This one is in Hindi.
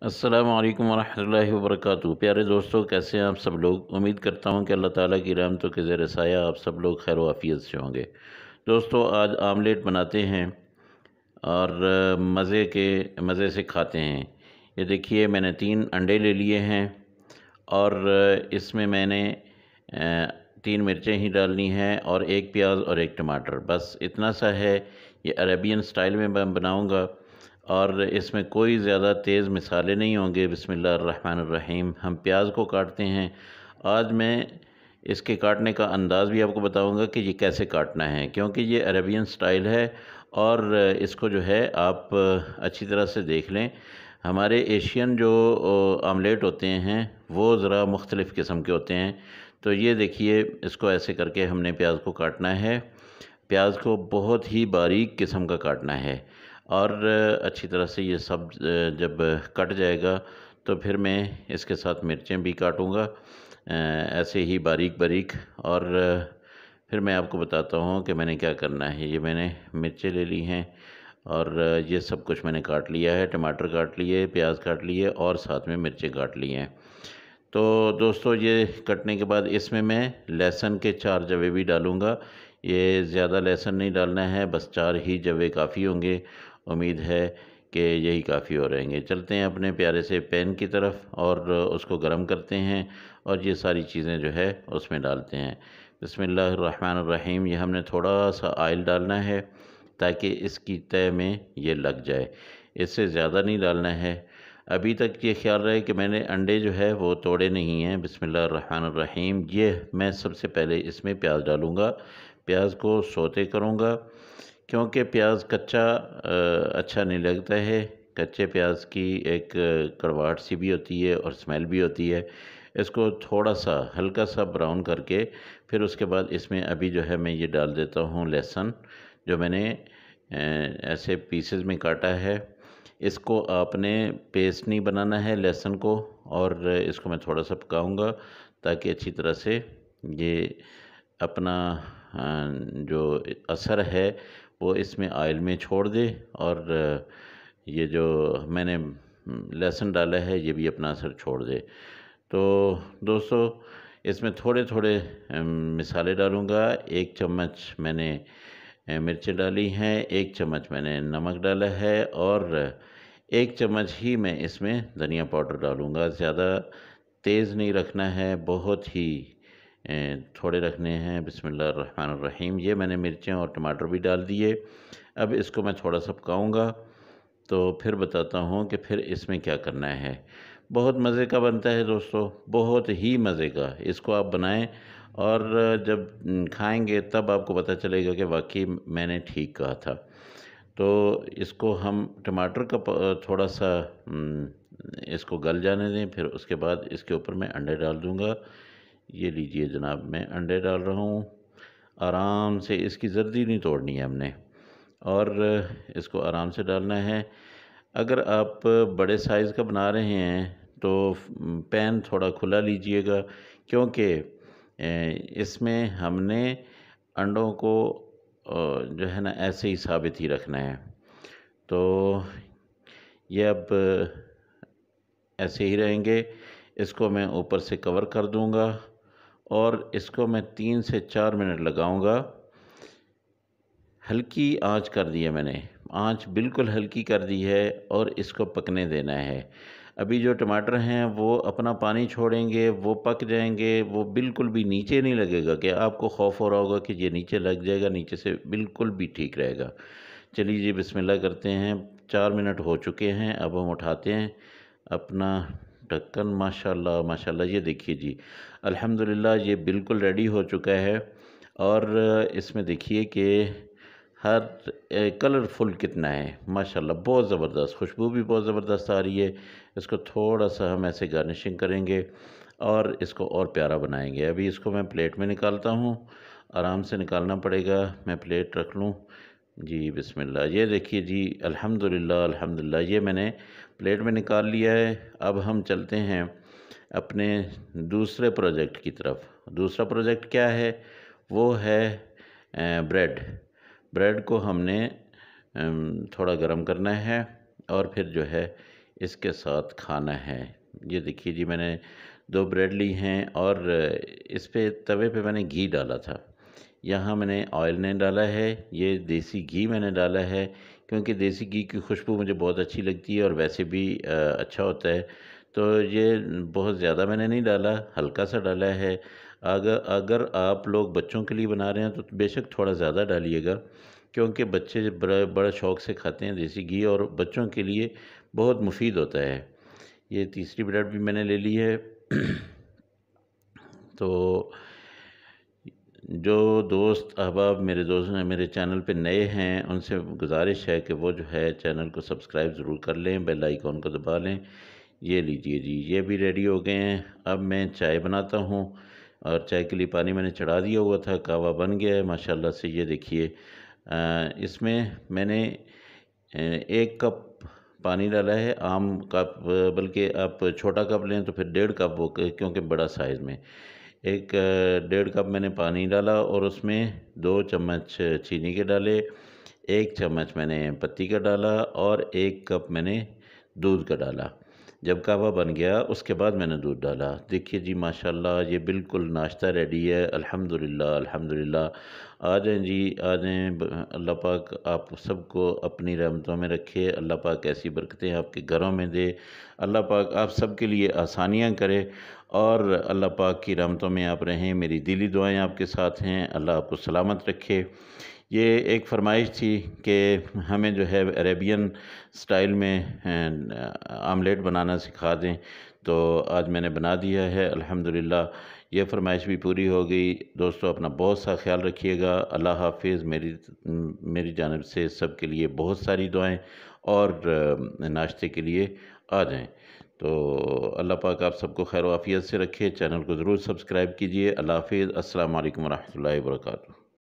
अस्सलामु अलैकुम वरहमतुल्लाहि वबरकातुहू। प्यारे दोस्तों, कैसे हैं आप सब लोग। उम्मीद करता हूं कि अल्लाह ताला की रहमतों के ज़ेर साया आप सब लोग खैर वाफ़ियत से होंगे। दोस्तों, आज आमलेट बनाते हैं और मज़े से खाते हैं। ये देखिए, मैंने 3 अंडे ले लिए हैं और इसमें मैंने 3 मिर्चें ही डालनी हैं और 1 प्याज और 1 टमाटर, बस इतना सा है। ये अरेबियन स्टाइल में मैं बनाऊँगा और इसमें कोई ज़्यादा तेज़ मसाले नहीं होंगे। बिस्मिल्लाहिर्रहमानिर्रहीम। हम प्याज को काटते हैं। आज मैं इसके काटने का अंदाज़ भी आपको बताऊंगा कि ये कैसे काटना है, क्योंकि ये अरेबियन स्टाइल है और इसको जो है आप अच्छी तरह से देख लें। हमारे एशियन जो आमलेट होते हैं वो ज़रा मुख्तलिफ़ किस्म के होते हैं। तो ये देखिए, इसको ऐसे करके हमने प्याज को काटना है। प्याज को बहुत ही बारीक किस्म का काटना है और अच्छी तरह से ये सब जब कट जाएगा तो फिर मैं इसके साथ मिर्चें भी काटूँगा ऐसे ही बारीक बारीक। और फिर मैं आपको बताता हूँ कि मैंने क्या करना है। ये मैंने मिर्चें ले ली हैं और ये सब कुछ मैंने काट लिया है। टमाटर काट लिए, प्याज काट लिए और साथ में मिर्चें काट ली हैं। तो दोस्तों, ये कटने के बाद इसमें मैं लहसुन के 4 जवे भी डालूँगा। ये ज़्यादा लहसुन नहीं डालना है, बस 4 ही जवे काफ़ी होंगे। उम्मीद है कि यही काफ़ी हो रहेंगे। चलते हैं अपने प्यारे से पैन की तरफ और उसको गरम करते हैं और ये सारी चीज़ें जो है उसमें डालते हैं। बिस्मिल्लाहिर्रहमानिर्रहीम। ये हमने थोड़ा-सा ऑयल डालना है ताकि इसकी तह में ये लग जाए। इससे ज़्यादा नहीं डालना है। अभी तक ये ख़्याल रहे कि मैंने अंडे जो है वो तोड़े नहीं हैं। बिस्मिल्लाहिर्रहमानिर्रहीम। ये मैं सबसे पहले इसमें प्याज डालूँगा। प्याज को सौते करूँगा क्योंकि प्याज कच्चा अच्छा नहीं लगता है। कच्चे प्याज की एक कड़वाहट सी भी होती है और स्मेल भी होती है। इसको थोड़ा-सा हल्का-सा ब्राउन करके फिर उसके बाद इसमें अभी जो है मैं ये डाल देता हूँ लहसुन, जो मैंने ऐसे पीसेस में काटा है। इसको आपने पेस्ट नहीं बनाना है लहसुन को, और इसको मैं थोड़ा-सा पकाऊँगा ताकि अच्छी तरह से ये अपना जो असर है वो इसमें ऑयल में छोड़ दे और ये जो मैंने लहसुन डाला है ये भी अपना असर छोड़ दे। तो दोस्तों, इसमें थोड़े-थोड़े मसाले डालूँगा। 1 चम्मच मैंने मिर्ची डाली हैं, 1 चम्मच मैंने नमक डाला है और 1 चम्मच ही मैं इसमें धनिया पाउडर डालूँगा। ज़्यादा तेज़ नहीं रखना है, बहुत ही अ, थोड़े रखने हैं। बिस्मिल्लाहिर्रहमानिर्रहीम। ये मैंने मिर्चें और टमाटर भी डाल दिए। अब इसको मैं थोड़ा-सा पकाऊँगा, तो फिर बताता हूँ कि फिर इसमें क्या करना है। बहुत मज़े का बनता है दोस्तों, बहुत ही मज़े का। इसको आप बनाएँ और जब खाएँगे तब आपको पता चलेगा कि वाक़ई मैंने ठीक कहा था। तो इसको हम टमाटर का थोड़ा-सा इसको गल जाने दें, फिर उसके बाद इसके ऊपर मैं अंडे डाल दूँगा। ये लीजिए जनाब, मैं अंडे डाल रहा हूँ। आराम से इसकी ज़र्दी नहीं तोड़नी है हमने और इसको आराम से डालना है। अगर आप बड़े साइज़ का बना रहे हैं तो पैन थोड़ा खुला लीजिएगा, क्योंकि इसमें हमने अंडों को जो है ना ऐसे ही साबित ही रखना है। तो ये अब ऐसे ही रहेंगे। इसको मैं ऊपर से कवर कर दूँगा और इसको मैं 3 से 4 मिनट लगाऊँगा। हल्की आँच कर दी है मैंने, आँच बिल्कुल हल्की कर दी है और इसको पकने देना है। अभी जो टमाटर हैं वो अपना पानी छोड़ेंगे, वो पक जाएँगे, वो बिल्कुल भी नीचे नहीं लगेगा कि आपको खौफ़ हो रहा होगा कि ये नीचे लग जाएगा, नीचे से बिल्कुल भी ठीक रहेगा। चलिए जी, बिस्मिल्लाह करते हैं। 4 मिनट हो चुके हैं, अब हम उठाते हैं अपना ढक्कन। माशाल्लाह, माशाल्लाह, ये देखिए जी, अल्हम्दुलिल्लाह ये बिल्कुल रेडी हो चुका है। और इसमें देखिए कि हर कलरफुल कितना है, माशाल्लाह, बहुत ज़बरदस्त, खुशबू भी बहुत ज़बरदस्त आ रही है। इसको थोड़ा-सा हम ऐसे गार्निशिंग करेंगे और इसको और प्यारा बनाएँगे। अभी इसको मैं प्लेट में निकालता हूँ, आराम से निकालना पड़ेगा। मैं प्लेट रख लूँ। जी, बिस्मिल्लाह। ये देखिए जी, अल्हम्दुलिल्लाह, अल्हम्दुलिल्लाह, ये मैंने प्लेट में निकाल लिया है। अब हम चलते हैं अपने दूसरे प्रोजेक्ट की तरफ। दूसरा प्रोजेक्ट क्या है? वो है ब्रेड। ब्रेड को हमने थोड़ा गरम करना है और फिर जो है इसके साथ खाना है। ये देखिए जी, मैंने 2 ब्रेड ली हैं और इस पे तवे पे मैंने घी डाला था। यहाँ मैंने ऑयल नहीं डाला है, ये देसी घी मैंने डाला है, क्योंकि देसी घी की खुशबू मुझे बहुत अच्छी लगती है और वैसे भी अच्छा होता है। तो ये बहुत ज़्यादा मैंने नहीं डाला, हल्का सा डाला है। अगर अगर आप लोग बच्चों के लिए बना रहे हैं तो बेशक थोड़ा ज़्यादा डालिएगा, क्योंकि बच्चे बड़ा बड़ा शौक़ से खाते हैं देसी घी, और बच्चों के लिए बहुत मुफ़ीद होता है। ये तीसरी ब्रेड भी मैंने ले ली है। तो जो दोस्त अहबाब मेरे चैनल पे नए हैं, उनसे गुजारिश है कि वो जो है चैनल को सब्सक्राइब ज़रूर कर लें, बेल आइकॉन को दबा लें। ये लीजिए जी, ये भी रेडी हो गए हैं। अब मैं चाय बनाता हूँ, और चाय के लिए पानी मैंने चढ़ा दिया हुआ था, कहवा बन गया है माशाल्लाह से। ये देखिए, इसमें मैंने 1 कप पानी डाला है, आम कप, बल्कि आप छोटा कप लें तो फिर 1.5 कप हो, क्योंकि बड़ा साइज़ में 1 1.5 कप मैंने पानी डाला, और उसमें 2 चम्मच चीनी के डाले, 1 चम्मच मैंने पत्ती का डाला, और 1 कप मैंने दूध का डाला। जब कहवा बन गया उसके बाद मैंने दूध डाला। देखिए जी माशाल्लाह, ये बिल्कुल नाश्ता रेडी है। अल्हम्दुलिल्लाह अल्हम्दुलिल्लाह। आ जाएँ जी, आ जाएँ। अल्लाह पाक आप सबको अपनी रहमतों में रखे। अल्लाह पाक ऐसी बरकतें आपके घरों में दे। अल्लाह पाक आप सबके लिए आसानियाँ करे, और अल्लाह पाक की रहमतों में आप रहें। मेरी दिली दुआएँ आपके साथ हैं। अल्लाह आपको सलामत रखे। ये एक फ़रमाइश थी कि हमें जो है अरेबियन स्टाइल में आमलेट बनाना सिखा दें, तो आज मैंने बना दिया है अल्हम्दुलिल्लाह। ये फ़रमाइश भी पूरी हो गई। दोस्तों, अपना बहुत सा ख्याल रखिएगा। अल्लाह हाफ़िज़। मेरी जानिब से सबके लिए बहुत सारी दुआएँ, और नाश्ते के लिए आ जाएँ। तो अल्लाह पाक आप सबको खैर आफ़ियत से रखे। चैनल को ज़रूर सब्सक्राइब कीजिए। अल्लाह हाफ़िज़। अस्सलामु अलैकुम व रहमतुल्लाहि व बरकातुहू।